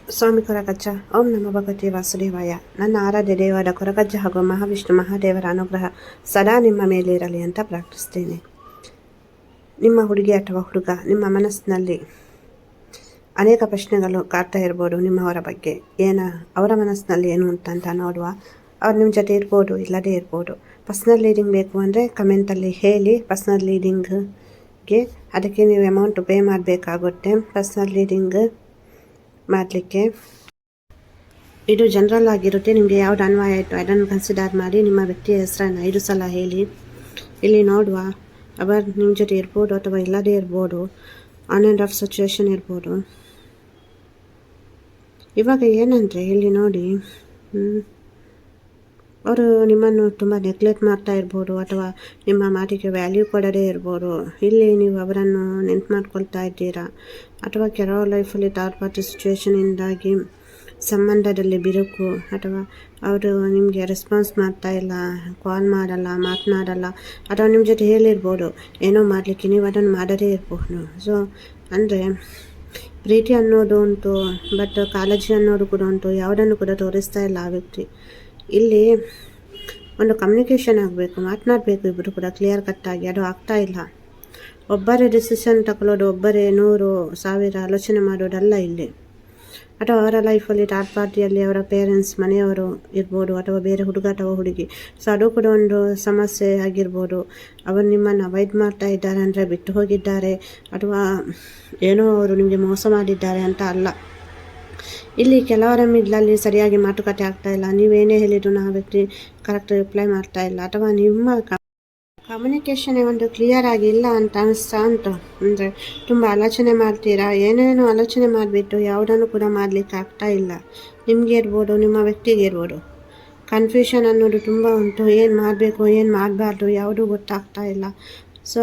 ಸ್ವಾಮಿ ಕೊರಗಜ್ಜ. ಓಂ ನಮ ಭಗವತಿ ವಾಸುದೇವಾಯ. ನನ್ನ ಆರಾಧ್ಯ ದೇವರ ಕೊರಗಜ್ಜ ಹಾಗೂ ಮಹಾವಿಷ್ಣು ಮಹಾದೇವರ ಅನುಗ್ರಹ ಸದಾ ನಿಮ್ಮ ಮೇಲೆ ಇರಲಿ ಅಂತ ಪ್ರಾರ್ಥಿಸ್ತೇನೆ. ನಿಮ್ಮ ಹುಡುಗಿ ಅಥವಾ ಹುಡುಗ ನಿಮ್ಮ ಮನಸ್ಸಿನಲ್ಲಿ ಅನೇಕ ಪ್ರಶ್ನೆಗಳು ಕಾಡ್ತಾ ಇರ್ಬೋದು. ನಿಮ್ಮವರ ಬಗ್ಗೆ ಅವರ ಮನಸ್ಸಿನಲ್ಲಿ ಏನು ಅಂತ ನೋಡುವ. ಅವ್ರು ನಿಮ್ಮ ಜೊತೆ ಇರ್ಬೋದು, ಇಲ್ಲದೇ ಇರ್ಬೋದು. ಪರ್ಸ್ನಲ್ ರೀಡಿಂಗ್ ಬೇಕು ಅಂದರೆ ಕಮೆಂಟಲ್ಲಿ ಹೇಳಿ. ಪರ್ಸ್ನಲ್ ರೀಡಿಂಗ್ಗೆ ಅದಕ್ಕೆ ನೀವು ಅಮೌಂಟ್ ಪೇ ಮಾಡಬೇಕಾಗುತ್ತೆ. ಪರ್ಸ್ನಲ್ ರೀಡಿಂಗ್ ಮಾಡಲಿಕ್ಕೆ ಇದು ಜನರಲ್ ಆಗಿರುತ್ತೆ. ನಿಮಗೆ ಯಾವ್ದು ಅನ್ವಯ ಆಯಿತು ಅದನ್ನು ಕನ್ಸಿಡರ್ ಮಾಡಿ ನಿಮ್ಮ ವ್ಯಕ್ತಿಯ ಹೆಸರನ್ನು 5 ಸಲ ಹೇಳಿ. ಇಲ್ಲಿ ನೋಡುವ, ಅವರು ನಿಮ್ಮ ಜೊತೆ ಇರ್ಬೋದು ಅಥವಾ ಇಲ್ಲದೇ ಇರ್ಬೋದು. ಆನ್ ಆ್ಯಂಡ್ ಆಫ್ ಸಿಚುವೇಶನ್ ಇರ್ಬೋದು. ಇವಾಗ ಏನಂದರೆ ಇಲ್ಲಿ ನೋಡಿ, ಅವರು ನಿಮ್ಮನ್ನು ತುಂಬ ನೆಗ್ಲೆಕ್ಟ್ ಮಾಡ್ತಾ ಇರ್ಬೋದು ಅಥವಾ ನಿಮ್ಮ ಮಾತಿಗೆ ವ್ಯಾಲ್ಯೂ ಕೊಡದೇ ಇರ್ಬೋದು. ಇಲ್ಲಿ ನೀವು ಅವರನ್ನು ನೆನ್ಪು ಮಾಡ್ಕೊಳ್ತಾ ಇದ್ದೀರಾ ಅಥವಾ ಕೆಲವು ಲೈಫಲ್ಲಿ ಥರ್ಡ್ ಪಾರ್ಟಿ ಸಿಚುವೇಶನಿಂದಾಗಿ ಸಂಬಂಧದಲ್ಲಿ ಬಿರುಕು ಅಥವಾ ಅವರು ನಿಮಗೆ ರೆಸ್ಪಾನ್ಸ್ ಮಾಡ್ತಾ ಇಲ್ಲ, ಕಾಲ್ ಮಾಡಲ್ಲ, ಮಾತನಾಡಲ್ಲ ಅಥವಾ ನಿಮ್ಮ ಜೊತೆ ಹೇಳಿರ್ಬೋದು ಏನೋ ಮಾಡಲಿಕ್ಕೆ, ನೀವು ಅದನ್ನು ಮಾಡದೇ ಇರ್ಬೋದು. ಸೊ ಅಂದರೆ ಪ್ರೀತಿ ಅನ್ನೋದು ಉಂಟು, ಬಟ್ ಕಾಳಜಿ ಅನ್ನೋದು ಕೂಡ ಉಂಟು. ಯಾವುದನ್ನು ಕೂಡ ತೋರಿಸ್ತಾ ಇಲ್ಲ ಆ ವ್ಯಕ್ತಿ. ಇಲ್ಲಿ ಒಂದು ಕಮ್ಯುನಿಕೇಷನ್ ಆಗಬೇಕು, ಮಾತನಾಡಬೇಕು ಇಬ್ಬರು ಕೂಡ ಕ್ಲಿಯರ್ ಕಟ್ಟಾಗಿ. ಅದು ಆಗ್ತಾ ಇಲ್ಲ. ಒಬ್ಬರೇ ಡಿಸಿಷನ್ ತಗೊಳ್ಳೋದು, ಒಬ್ಬರೇ 100,000 ಆಲೋಚನೆ ಮಾಡೋದಲ್ಲ ಇಲ್ಲಿ. ಅಥವಾ ಅವರ ಲೈಫಲ್ಲಿ ಥರ್ಡ್ ಪಾರ್ಟಿಯಲ್ಲಿ ಅವರ ಪೇರೆಂಟ್ಸ್, ಮನೆಯವರು ಇರ್ಬೋದು ಅಥವಾ ಬೇರೆ ಹುಡುಗ ಅಥವಾ ಹುಡುಗಿ. ಸೊ ಅದು ಕೂಡ ಒಂದು ಸಮಸ್ಯೆ ಆಗಿರ್ಬೋದು. ಅವರು ನಿಮ್ಮನ್ನು ಅವಾಯ್ಡ್ ಮಾಡ್ತಾ ಇದ್ದಾರೆ ಅಂದರೆ ಬಿಟ್ಟು ಹೋಗಿದ್ದಾರೆ ಅಥವಾ ಏನೋ ಅವರು ನಿಮಗೆ ಮೋಸ ಮಾಡಿದ್ದಾರೆ ಅಂತ ಅಲ್ಲ. ಇಲ್ಲಿ ಕೆಲವರ ಮಿಡ್ಲಲ್ಲಿ ಸರಿಯಾಗಿ ಮಾತುಕತೆ ಆಗ್ತಾ ಇಲ್ಲ. ನೀವೇನೇ ಹೇಳಿದ್ರು ಆ ವ್ಯಕ್ತಿ ಕರೆಕ್ಟ್ ರಿಪ್ಲೈ ಮಾಡ್ತಾ ಇಲ್ಲ ಅಥವಾ ನಿಮ್ಮ ಕಮ್ಯುನಿಕೇಷನ್ ಒಂದು ಕ್ಲಿಯರ್ ಆಗಿ ಇಲ್ಲ ಅಂತ ಅನಿಸ್ತಾ ಉಂಟು. ಅಂದರೆ ತುಂಬ ಆಲೋಚನೆ ಮಾಡ್ತೀರಾ, ಏನೇನೋ ಆಲೋಚನೆ ಮಾಡಿಬಿಟ್ಟು ಯಾವುದನ್ನು ಕೂಡ ಮಾಡಲಿಕ್ಕೆ ಆಗ್ತಾ ಇಲ್ಲ. ನಿಮಗೆ ಇರ್ಬೋದು, ನಿಮ್ಮ ವ್ಯಕ್ತಿಗೆ ಇರ್ಬೋದು. ಕನ್ಫ್ಯೂಷನ್ ಅನ್ನೋದು ತುಂಬ ಉಂಟು. ಏನು ಮಾಡಬೇಕು, ಏನು ಮಾಡಬಾರ್ದು ಯಾವುದೂ ಗೊತ್ತಾಗ್ತಾ ಇಲ್ಲ. ಸೊ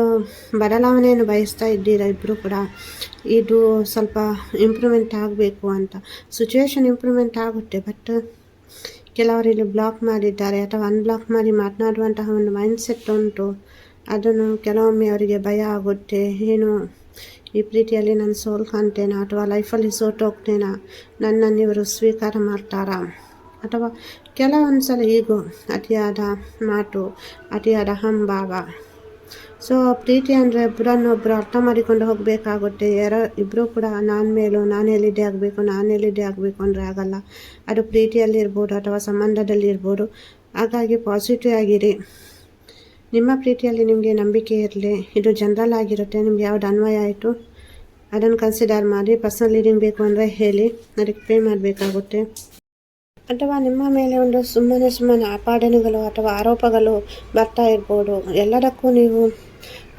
ಬದಲಾವಣೆಯನ್ನು ಬಯಸ್ತಾ ಇದ್ದೀರಾ ಇಬ್ಬರು ಕೂಡ. ಇದು ಸ್ವಲ್ಪ ಇಂಪ್ರೂವ್ಮೆಂಟ್ ಆಗಬೇಕು ಅಂತ. ಸಿಚುವೇಶನ್ ಇಂಪ್ರೂವ್ಮೆಂಟ್ ಆಗುತ್ತೆ, ಬಟ್ ಕೆಲವರಲ್ಲಿ ಬ್ಲಾಕ್ ಮಾಡಿದ್ದಾರೆ ಅಥವಾ ಅನ್ಬ್ಲಾಕ್ ಮಾಡಿ ಮಾತನಾಡುವಂತಹ ಒಂದು ಮೈಂಡ್ಸೆಟ್ ಉಂಟು. ಅದನ್ನು ಕೆಲವೊಮ್ಮೆ ಅವರಿಗೆ ಭಯ ಆಗುತ್ತೆ. ಏನು ಈ ಪ್ರೀತಿಯಲ್ಲಿ ನಾನು ಸೋಲ್ ಕಾಣ್ತೇನಾ ಅಥವಾ ಲೈಫಲ್ಲಿ ಸೋತೋಗ್ತೇನಾ, ನನ್ನನ್ನು ಇವರು ಸ್ವೀಕಾರ ಮಾಡ್ತಾರಾ ಅಥವಾ ಕೆಲವೊಂದು ಸಲ ಈಗೋ, ಅತಿಯಾದ ಮಾತು, ಅತಿಯಾದ ಅಹಂಭಾವ. ಸೊ ಪ್ರೀತಿ ಅಂದರೆ ಒಬ್ಬರನ್ನೊಬ್ಬರು ಅರ್ಥ ಮಾಡಿಕೊಂಡು ಹೋಗಬೇಕಾಗುತ್ತೆ. ಇಬ್ಬರು ಕೂಡ ನಾನು ಎಲ್ಲಿದ್ದೇ ಆಗಬೇಕು ಅಂದರೆ ಆಗಲ್ಲ. ಅದು ಪ್ರೀತಿಯಲ್ಲಿ ಇರ್ಬೋದು ಅಥವಾ ಸಂಬಂಧದಲ್ಲಿ ಇರ್ಬೋದು. ಹಾಗಾಗಿ ಪಾಸಿಟಿವ್ ಆಗಿರಿ. ನಿಮ್ಮ ಪ್ರೀತಿಯಲ್ಲಿ ನಿಮಗೆ ನಂಬಿಕೆ ಇರಲಿ. ಇದು ಜನರಲ್ ಆಗಿರುತ್ತೆ. ನಿಮ್ಗೆ ಯಾವ್ದು ಅನ್ವಯ ಆಯಿತು ಅದನ್ನು ಕನ್ಸಿಡರ್ ಮಾಡಿ. ಪರ್ಸನಲ್ ರೀಡಿಂಗ್ ಬೇಕು ಅಂದರೆ ಹೇಳಿ, ಅದಕ್ಕೆ ಪೇ ಮಾಡಬೇಕಾಗುತ್ತೆ. ಅಥವಾ ನಿಮ್ಮ ಮೇಲೆ ಒಂದು ಸುಮ್ಮನೆ ಆಪಾದನೆಗಳು ಅಥವಾ ಆರೋಪಗಳು ಬರ್ತಾ ಇರ್ಬೋದು. ಎಲ್ಲದಕ್ಕೂ ನೀವು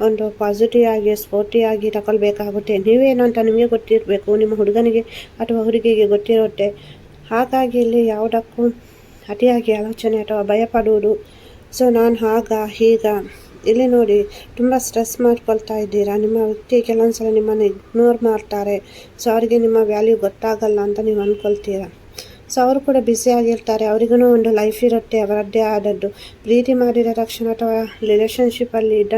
ಒಂದು ಪಾಸಿಟಿವ್ ಆಗಿ ಸ್ಪೋರ್ಟಿವ್ ಆಗಿ ತಗೊಳ್ಬೇಕಾಗುತ್ತೆ. ನೀವೇನು ಅಂತ ನಿಮಗೆ ಗೊತ್ತಿರಬೇಕು, ನಿಮ್ಮ ಹುಡುಗನಿಗೆ ಅಥವಾ ಹುಡುಗಿಗೆ ಗೊತ್ತಿರುತ್ತೆ. ಹಾಗಾಗಿ ಇಲ್ಲಿ ಯಾವುದಕ್ಕೂ ಅತಿಯಾಗಿ ಆಲೋಚನೆ ಅಥವಾ ಭಯಪಡುವುದು. ಸೊ ನಾನು ಹೀಗ ಇಲ್ಲಿ ನೋಡಿ ತುಂಬ ಸ್ಟ್ರೆಸ್ ಮಾಡ್ಕೊಳ್ತಾ ಇದ್ದೀರಾ. ನಿಮ್ಮ ವ್ಯಕ್ತಿ ಕೆಲವೊಂದು ಸಲ ನಿಮ್ಮನ್ನು ಇಗ್ನೋರ್ ಮಾಡ್ತಾರೆ. ಸೊ ಅವರಿಗೆ ನಿಮ್ಮ ವ್ಯಾಲ್ಯೂ ಗೊತ್ತಾಗಲ್ಲ ಅಂತ ನೀವು ಅಂದ್ಕೊಳ್ತೀರಾ. ಸೊ ಅವರು ಕೂಡ ಬ್ಯುಸಿಯಾಗಿರ್ತಾರೆ. ಅವರಿಗೂ ಒಂದು ಲೈಫ್ ಇರುತ್ತೆ ಅವರದ್ದೇ ಆದದ್ದು. ಪ್ರೀತಿ ಮಾಡಿದ ತಕ್ಷಣ ಅಥವಾ ರಿಲೇಷನ್ಶಿಪ್ಪಲ್ಲಿ ಇದ್ದ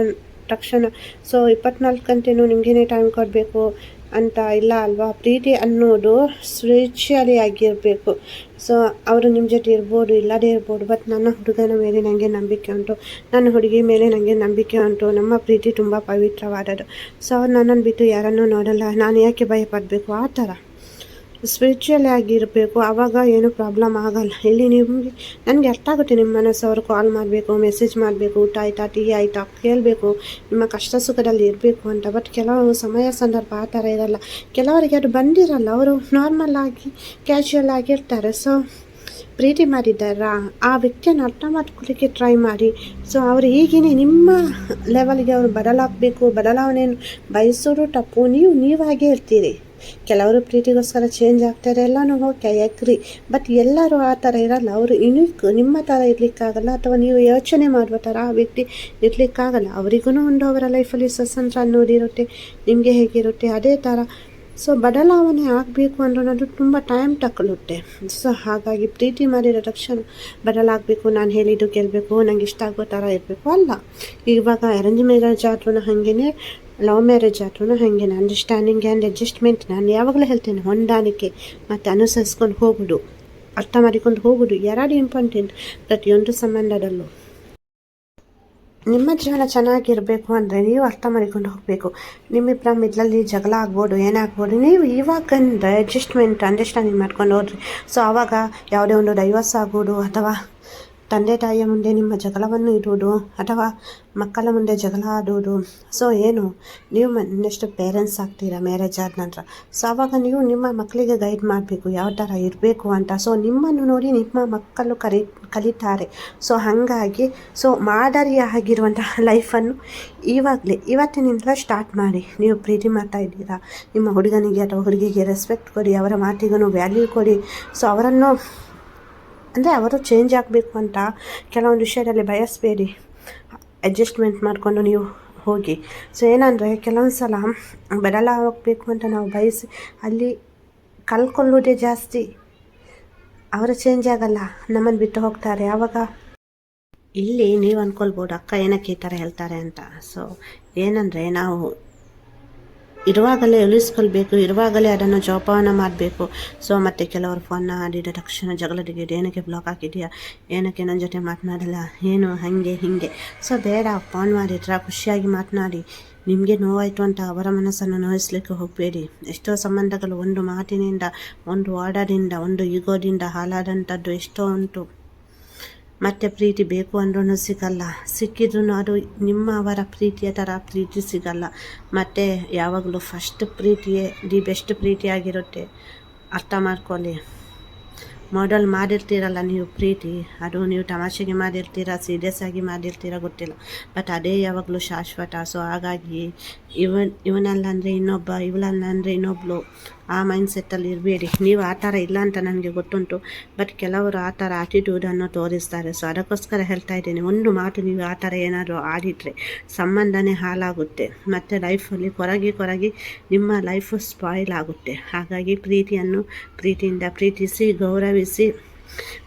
ತಕ್ಷಣ ಸೊ 24 ಗಂಟೆನೂ ನಿಮಗೇನೆ ಟೈಮ್ ಕೊಡಬೇಕು ಅಂತ ಇಲ್ಲ ಅಲ್ವಾ. ಪ್ರೀತಿ ಅನ್ನೋದು ಸ್ಪಿರಿಚುವಲಿ ಆಗಿರಬೇಕು. ಸೊ ಅವರು ನಿಮ್ಮ ಜೊತೆ ಇರ್ಬೋದು, ಇಲ್ಲದೇ ಇರ್ಬೋದು. ಬಟ್ ನನ್ನ ಹುಡುಗನ ಮೇಲೆ ನನಗೆ ನಂಬಿಕೆ ಉಂಟು, ನನ್ನ ಹುಡುಗಿ ಮೇಲೆ ನನಗೆ ನಂಬಿಕೆ ಉಂಟು. ನಮ್ಮ ಪ್ರೀತಿ ತುಂಬ ಪವಿತ್ರವಾದದ್ದು. ಸೊ ಅವ್ರು ನನ್ನನ್ನು ಬಿಟ್ಟು ಯಾರನ್ನೂ ನೋಡಲ್ಲ, ನಾನು ಯಾಕೆ ಭಯಪಡಬೇಕು, ಆ ಥರ ಸ್ಪಿರಿಚುವಲ್ ಆಗಿರಬೇಕು. ಆವಾಗ ಏನು ಪ್ರಾಬ್ಲಮ್ ಆಗಲ್ಲ. ಇಲ್ಲಿ ನನಗೆ ಅರ್ಥ ಆಗುತ್ತೆ ನಿಮ್ಮ ಮನಸ್ಸು. ಅವರು ಕಾಲ್ ಮಾಡಬೇಕು, ಮೆಸೇಜ್ ಮಾಡಬೇಕು, ಊಟ ಆಯಿತಾ, ಟೀ ಆಯಿತಾ ಕೇಳಬೇಕು, ನಿಮ್ಮ ಕಷ್ಟ ಸುಖದಲ್ಲಿ ಇರಬೇಕು ಅಂತ. ಬಟ್ ಕೆಲವು ಸಮಯ ಸಂದರ್ಭ ಆ ಥರ ಇರಲ್ಲ. ಕೆಲವರಿಗೆ ಅದು ಬಂದಿರಲ್ಲ. ಅವರು ನಾರ್ಮಲ್ ಆಗಿ ಕ್ಯಾಶುವಲ್ ಆಗಿರ್ತಾರೆ. ಸೊ ಪ್ರೀತಿ ಮಾಡಿದ್ದಾರಾ ಆ ವ್ಯಕ್ತಿಯನ್ನು ಅರ್ಥ ಮಾಡ್ಕೊಳ್ಳಿಕ್ಕೆ ಟ್ರೈ ಮಾಡಿ. ಸೊ ಅವರು ಈಗಿನೇ ನಿಮ್ಮ ಲೆವೆಲ್ಗೆ ಅವರು ಬದಲಾವಣೆಯನ್ನು ಬಯಸೋದು ತಪ್ಪು. ನೀವಾಗೇ ಇರ್ತೀರಿ. ಕೆಲವರು ಪ್ರೀತಿಗೋಸ್ಕರ ಚೇಂಜ್ ಆಗ್ತಾರೆ, ಎಲ್ಲನೂ ಓಕೆ, ಅಗ್ರಿ. ಬಟ್ ಎಲ್ಲರೂ ಆ ಥರ ಇರಲ್ಲ. ಅವರು ಯುನಿಕ್. ನಿಮ್ಮ ಥರ ಇರಲಿಕ್ಕಾಗಲ್ಲ ಅಥವಾ ನೀವು ಯೋಚನೆ ಮಾಡುವ ಥರ ಆ ವ್ಯಕ್ತಿ ಇರಲಿಕ್ಕಾಗಲ್ಲ. ಅವರಿಗೂ ಒಂದು ಅವರ ಲೈಫಲ್ಲಿ ಸ್ವತಂತ್ರ ಅನ್ನೋದಿರುತ್ತೆ. ನಿಮಗೆ ಹೇಗಿರುತ್ತೆ ಅದೇ ಥರ. ಸೊ ಬದಲಾವಣೆ ಆಗಬೇಕು ಅನ್ನೋದು ತುಂಬ ಟೈಮ್ ತಗೊಳ್ಳುತ್ತೆ. ಸೊ ಹಾಗಾಗಿ ಪ್ರೀತಿ ಮಾಡಿದ ತಕ್ಷಣ ಬದಲಾಗಬೇಕು, ನಾನು ಹೇಳಿದ್ದು ಕೇಳಬೇಕು, ನಂಗೆ ಇಷ್ಟ ಆಗೋ ಥರ ಇರಬೇಕು ಅಲ್ಲ. ಇವಾಗ ಅರೇಂಜ್ ಮ್ಯಾರೇಜ್ ಆದ್ರೂ ಹಾಗೇ ಲವ್ ಮ್ಯಾರೇಜ್ ಆದ್ರೂ ಹಾಗೆ ಅಂಡರ್ಸ್ಟ್ಯಾಂಡಿಂಗ್ ಆ್ಯಂಡ್ ಅಡ್ಜಸ್ಟ್ಮೆಂಟ್ ನಾನು ಯಾವಾಗಲೂ ಹೇಳ್ತೇನೆ. ಹೊಂದಾಣಿಕೆ ಮತ್ತು ಅನುಸರಿಸ್ಕೊಂಡು ಹೋಗೋದು, ಅರ್ಥ ಮಾಡಿಕೊಂಡು ಹೋಗೋದು ಎರಡು ಇಂಪಾರ್ಟೆಂಟ್ ಪ್ರತಿಯೊಂದು ಸಂಬಂಧದಲ್ಲೂ. ನಿಮ್ಮ ಜೀವನ ಚೆನ್ನಾಗಿರಬೇಕು ಅಂದರೆ ನೀವು ಅರ್ಥ ಮಾಡಿಕೊಂಡು ಹೋಗಬೇಕು. ನಿಮ್ಮಿಬ್ಬರ ಮಿಡ್ಲಲ್ಲಿ ಜಗಳ ಆಗ್ಬೋದು, ಏನಾಗ್ಬೋದು, ನೀವು ಇವಾಗಂದ್ರೆ ಅಂಡರ್ಸ್ಟ್ಯಾಂಡಿಂಗ್ ಮಾಡ್ಕೊಂಡು ಹೋದ್ರಿ. ಸೊ ಆವಾಗ ಯಾವುದೇ ಒಂದು ಡೈವರ್ಸ್ ಆಗೋದು ಅಥವಾ ತಂದೆ ತಾಯಿಯ ಮುಂದೆ ನಿಮ್ಮ ಜಗಳವನ್ನು ಇಡುವುದು ಅಥವಾ ಮಕ್ಕಳ ಮುಂದೆ ಜಗಳ ಆಡೋದು. ಸೊ ಏನು ನೀವು ನೆಕ್ಸ್ಟ್ ಪೇರೆಂಟ್ಸ್ ಆಗ್ತೀರಾ ಮ್ಯಾರೇಜ್ ಆದ ನಂತರ. ಸೊ ಆವಾಗ ನೀವು ನಿಮ್ಮ ಮಕ್ಕಳಿಗೆ ಗೈಡ್ ಮಾಡಬೇಕು ಯಾವ ಥರ ಇರಬೇಕು ಅಂತ. ಸೊ ನಿಮ್ಮನ್ನು ನೋಡಿ ನಿಮ್ಮ ಮಕ್ಕಳು ಕಲಿತಾರೆ. ಸೊ ಹಾಗಾಗಿ ಮಾದರಿಯಾಗಿರುವಂತಹ ಲೈಫನ್ನು ಇವತ್ತಿನಿಂದ ಸ್ಟಾರ್ಟ್ ಮಾಡಿ. ನೀವು ಪ್ರೀತಿ ಮಾಡ್ತಾ ಇದ್ದೀರಾ, ನಿಮ್ಮ ಹುಡುಗನಿಗೆ ಅಥವಾ ಹುಡುಗಿಗೆ ರೆಸ್ಪೆಕ್ಟ್ ಕೊಡಿ, ಅವರ ಮಾತಿಗೂ ವ್ಯಾಲ್ಯೂ ಕೊಡಿ. ಸೊ ಅವರನ್ನು ಅಂದರೆ ಅವರು ಚೇಂಜ್ ಆಗಬೇಕು ಅಂತ ಕೆಲವೊಂದು ವಿಷಯದಲ್ಲಿ ಬಯಸಬೇಡಿ. ಅಡ್ಜಸ್ಟ್ಮೆಂಟ್ ಮಾಡಿಕೊಂಡು ನೀವು ಹೋಗಿ. ಸೊ ಏನಂದರೆ ಕೆಲವೊಂದು ಸಲ ಬದಲಾಗಬೇಕು ಅಂತ ನಾವು ಬಯಸಿ ಅಲ್ಲಿ ಕಲ್ಕೊಳ್ಳೋದೇ ಜಾಸ್ತಿ. ಅವರು ಚೇಂಜ್ ಆಗಲ್ಲ, ನಮ್ಮನ್ನು ಬಿಟ್ಟು ಹೋಗ್ತಾರೆ. ಆವಾಗ ಇಲ್ಲಿ ನೀವು ಅಂದ್ಕೊಳ್ಬೋದು ಅಕ್ಕ ಏನಕ್ಕೆ ಈ ಥರ ಹೇಳ್ತಾರೆ ಅಂತ. ಸೊ ಏನಂದರೆ ನಾವು ಇರುವಾಗಲೇ ಉಳಿಸ್ಕೊಳ್ಬೇಕು, ಇರುವಾಗಲೇ ಅದನ್ನು ಜೋಪಾನ ಮಾಡಬೇಕು. ಸೊ ಮತ್ತು ಕೆಲವರು ಫೋನ್ನ ಆಡಿದ ತಕ್ಷಣ ಜಗಳದಿಗೆ ಏನಕ್ಕೆ ಬ್ಲಾಕ್ ಹಾಕಿದೆಯಾ, ಏನಕ್ಕೆ ನನ್ನ ಜೊತೆ ಮಾತನಾಡಲ್ಲ, ಏನು ಹಾಗೆ ಹೀಗೆ. ಸೊ ಬೇಡ, ಫೋನ್ ಮಾಡಿದ್ರ ಖುಷಿಯಾಗಿ ಮಾತನಾಡಿ. ನಿಮಗೆ ನೋವಾಯಿತು ಅಂತ ಅವರ ಮನಸ್ಸನ್ನು ನೋಯಿಸ್ಲಿಕ್ಕೆ ಹೋಗಬೇಡಿ. ಎಷ್ಟೋ ಸಂಬಂಧಗಳು ಒಂದು ಮಾತಿನಿಂದ, ಒಂದು ವಾರ್ಡದಿಂದ, ಒಂದು ಈಗೋದಿಂದ ಹಾಳಾದಂಥದ್ದು ಎಷ್ಟೋ ಉಂಟು. ಮತ್ತೆ ಪ್ರೀತಿ ಬೇಕು ಅಂದ್ರೂ ಸಿಗಲ್ಲ, ಸಿಕ್ಕಿದ್ರೂ ಅದು ಅವರ ಪ್ರೀತಿಯ ಥರ ಪ್ರೀತಿ ಸಿಗಲ್ಲ. ಮತ್ತು ಯಾವಾಗಲೂ ಫಸ್ಟ್ ಪ್ರೀತಿಯೇ ದಿ ಬೆಸ್ಟ್ ಪ್ರೀತಿಯಾಗಿರುತ್ತೆ. ಅರ್ಥ ಮಾಡ್ಕೊಳ್ಳಿ. ಮಾಡಲ್ ಮಾಡಿರ್ತೀರಲ್ಲ ನೀವು ಪ್ರೀತಿ, ಅದು ನೀವು ತಮಾಷೆಗೆ ಮಾಡಿರ್ತೀರ, ಸೀರಿಯಸ್ ಆಗಿ ಮಾಡಿರ್ತೀರ ಗೊತ್ತಿಲ್ಲ, ಬಟ್ ಅದೇ ಯಾವಾಗಲೂ ಶಾಶ್ವತ. ಸೊ ಹಾಗಾಗಿ ಇವನಲ್ಲ ಅಂದರೆ ಇನ್ನೊಬ್ಬ, ಇವಳಲ್ಲ ಅಂದರೆ ಇನ್ನೊಬ್ಳು, ಆ ಮೈಂಡ್ಸೆಟ್ಟಲ್ಲಿ ಇರಬೇಡಿ. ನೀವು ಆ ಥರ ಇಲ್ಲ ಅಂತ ನನಗೆ ಗೊತ್ತುಂಟು, ಬಟ್ ಕೆಲವರು ಆ ಥರ ಆಟಿಟ್ಯೂಡನ್ನು ತೋರಿಸ್ತಾರೆ. ಸೊ ಅದಕ್ಕೋಸ್ಕರ ಹೇಳ್ತಾ ಇದ್ದೀನಿ, ಒಂದು ಮಾತು ನೀವು ಆ ಥರ ಏನಾದರೂ ಆಡಿದರೆ ಸಂಬಂಧನೇ ಹಾಳಾಗುತ್ತೆ. ಮತ್ತು ಲೈಫಲ್ಲಿ ಕೊರಗಿ ನಿಮ್ಮ ಲೈಫು ಸ್ಪಾಯ್ಲ್ ಆಗುತ್ತೆ. ಹಾಗಾಗಿ ಪ್ರೀತಿಯಿಂದ ಪ್ರೀತಿಸಿ, ಗೌರವಿಸಿ.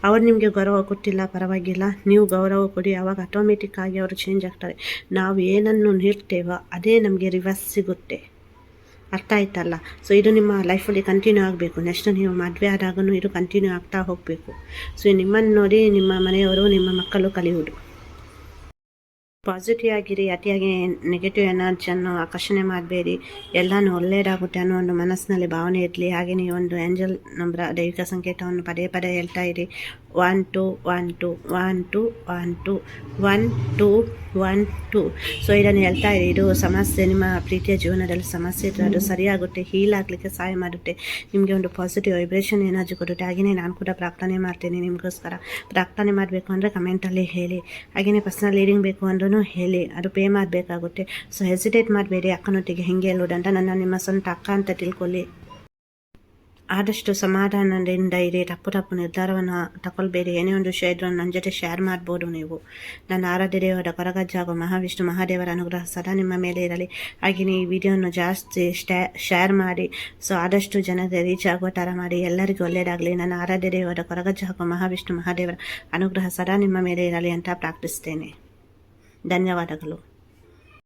ಅವ್ರು ನಿಮಗೆ ಗೌರವ ಕೊಟ್ಟಿಲ್ಲ ಪರವಾಗಿಲ್ಲ, ನೀವು ಗೌರವ ಕೊಡಿ. ಆವಾಗ ಆಟೋಮೆಟಿಕ್ಕಾಗಿ ಅವರು ಚೇಂಜ್ ಆಗ್ತಾರೆ. ನಾವು ಏನನ್ನು ನೀಡ್ತೇವೋ ಅದೇ ನಮಗೆ ರಿವರ್ಸ್ ಸಿಗುತ್ತೆ. ಅರ್ಥ ಆಯ್ತಲ್ಲ. ಸೊ ಇದು ನಿಮ್ಮ ಲೈಫಲ್ಲಿ ಕಂಟಿನ್ಯೂ ಆಗಬೇಕು. ನೆಕ್ಸ್ಟ್ ನೀವು ಮದುವೆ ಆದಾಗೂ ಇದು ಕಂಟಿನ್ಯೂ ಆಗ್ತಾ ಹೋಗಬೇಕು. ಸೊ ನಿಮ್ಮನ್ನು ನೋಡಿ ನಿಮ್ಮ ಮನೆಯವರು, ನಿಮ್ಮ ಮಕ್ಕಳು ಕಲಿಯುವುದು. ಪಾಸಿಟಿವ್ ಆಗಿರಿ, ಅತಿಯಾಗಿ ನೆಗೆಟಿವ್ ಎನರ್ಜಿಯನ್ನು ಆಕರ್ಷಣೆ ಮಾಡಬೇಡಿ. ಎಲ್ಲನೂ ಒಳ್ಳೆಯದಾಗುತ್ತೆ ಅನ್ನೋ ಒಂದು ಮನಸ್ಸಿನಲ್ಲಿ ಭಾವನೆ ಇರಲಿ. ಹಾಗೆ ನೀವು ಒಂದು ಏಂಜಲ್ ನಂಬರ್, ದೈವಿಕ ಸಂಕೇತವನ್ನು ಪದೇ ಹೇಳ್ತಾ ಇರಿ. 1 2 1 2 1 2 1 2 1 2 1 2. ಸೊ ಇದನ್ನು ಹೇಳ್ತಾ ಇರಿ. ಇದು ಸಮಸ್ಯೆ, ನಿಮ್ಮ ಪ್ರೀತಿಯ ಜೀವನದಲ್ಲಿ ಸಮಸ್ಯೆ ಇದ್ದರೆ ಅದು ಸರಿಯಾಗುತ್ತೆ, ಹೀಲ್ ಆಗಲಿಕ್ಕೆ ಸಹಾಯ ಮಾಡುತ್ತೆ, ನಿಮಗೆ ಒಂದು ಪಾಸಿಟಿವ್ ವೈಬ್ರೇಷನ್ ಎನರ್ಜಿ ಕೊಡುತ್ತೆ. ಹಾಗೆಯೇ ನಾನು ಕೂಡ ಪ್ರಾರ್ಥನೆ ಮಾಡ್ತೀನಿ ನಿಮಗೋಸ್ಕರ. ಪ್ರಾರ್ಥನೆ ಮಾಡಬೇಕು ಅಂದರೆ ಕಮೆಂಟಲ್ಲಿ ಹೇಳಿ. ಹಾಗೆಯೇ ಪರ್ಸನಲ್ ರೀಡಿಂಗ್ ಬೇಕು ಅಂದ್ರೂ ಹೇಳಿ, ಅದು ಪೇ ಮಾಡಬೇಕಾಗುತ್ತೆ. ಸೊ ಹೆಸಿಟೇಟ್ ಮಾಡಬೇಡಿ ಅಕ್ಕನೊಟ್ಟಿಗೆ ಹೆಂಗೆ ಹೇಳೋದಂತ. ನನ್ನ ನಿಮ್ಮ ಸ್ವಂತ ಅಕ್ಕ ಅಂತ ತಿಳ್ಕೊಳ್ಳಿ. ಆದಷ್ಟು ಸಮಾಧಾನದಿಂದ ಇರಿ. ತಪ್ಪು ನಿರ್ಧಾರವನ್ನು ತಗೊಳ್ಬೇಡಿ. ಏನೇ ಒಂದು ವಿಷಯ ಇದ್ರೂ ನನ್ನ ಜೊತೆ ಶೇರ್ ಮಾಡ್ಬೋದು ನೀವು. ನನ್ನ ಆರಾಧ್ಯ ದೇವರ ಕೊರಗಜ್ಜ ಮಹಾವಿಷ್ಣು ಮಹಾದೇವರ ಅನುಗ್ರಹ ಸದಾ ನಿಮ್ಮ ಮೇಲೆ ಇರಲಿ. ಹಾಗೆಯೇ ಈ ವಿಡಿಯೋನ ಜಾಸ್ತಿ ಶೇರ್ ಮಾಡಿ. ಸೊ ಆದಷ್ಟು ಜನರಿಗೆ ರೀಚ್ ಆಗೋ ಥರ ಮಾಡಿ. ಎಲ್ಲರಿಗೂ ಒಳ್ಳೆಯದಾಗಲಿ. ನನ್ನ ಆರಾಧ್ಯ ದೇವರ ಕೊರಗಜ್ಜ ಮಹಾವಿಷ್ಣು ಮಹಾದೇವರ ಅನುಗ್ರಹ ಸದಾ ನಿಮ್ಮ ಮೇಲೆ ಇರಲಿ ಅಂತ ಪ್ರಾರ್ಥಿಸ್ತೇನೆ. ಧನ್ಯವಾದಗಳು.